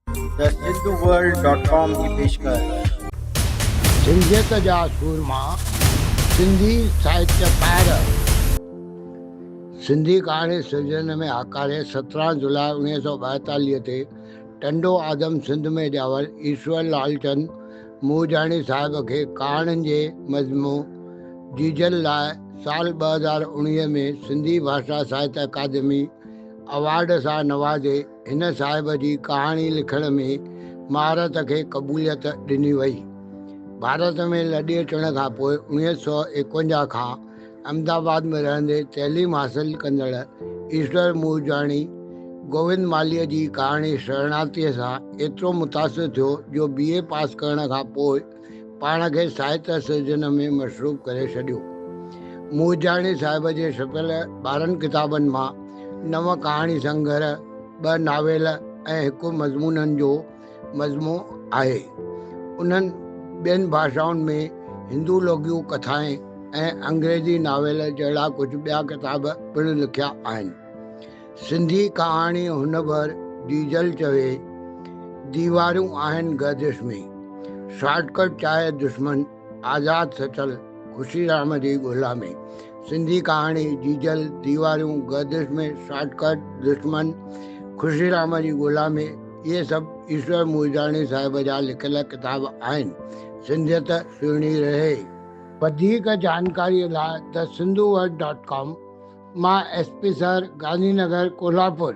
The सिंधुवर्ल्ड.com की पेशकश। सिंधियत जा सूरमा, सिंधी साहित्यकार। सिंधी कहाणी सृजन में आकारे 17 जुलाई 1942 ते टंडो आदम सिंध में ॼावल ईश्वर लालचंद मूजाणी साहिब खे कहाणियुनि जे मज़मू जीजल लाइ साल 2019 में सिंधी भाषा साहित्य अकादमी अवार्ड सां नवाज़े हिन साहिब जी कहाणी लिखण में महारत खे क़बूलियत ॾिनी वई। भारत में लॾे अचण खां पोइ 1951 खां अहमदाबाद में रहंदे तइलीम हासिल कंदड़ ईश्वर मूजाणी गोविंद मालीअ जी कहाणी शरणार्थीअ सां एतिरो मुतासिर थियो जो BA पास करण खां पोइ पाण खे साहित्य सृजन में मशरूफ़ करे छॾियो। मूजाणी साहिब जे छपियल 12 किताबनि मां 9 कहाणी संग्रह, 2 नावेल ऐं 1 मज़मूननि जो मजमू आहे। उन्हनि ॿियनि भाषाउनि में हिंदू लघु कथाएं ऐं अंग्रेज़ी नावेल जहिड़ा कुझु ॿिया किताब पिणु लिखिया आहिनि। सिंधी कहाणी हुन भर डीजल चवे, दीवारूं आहिनि गर्दिश में, शॉर्टकट चाहे दुश्मन, आज़ाद सचल, खुशी राम जी ॻोल्हा में। सिंधी कहाणी डीजल, दीवारूं गर्दिश में, शॉर्टकट, दुश्मन, खुशी राम जी ॻोल्हा में, इहे सभु ईश्वर मूजाणी साहिब जा लिखियल किताब आहिनि। सिंधियत सुहिणी रहे। वधीक जानकारीअ लाइ द सिंधुवर्ल्ड.com। मां SP सर, गांधीनगर, कोल्हापुर।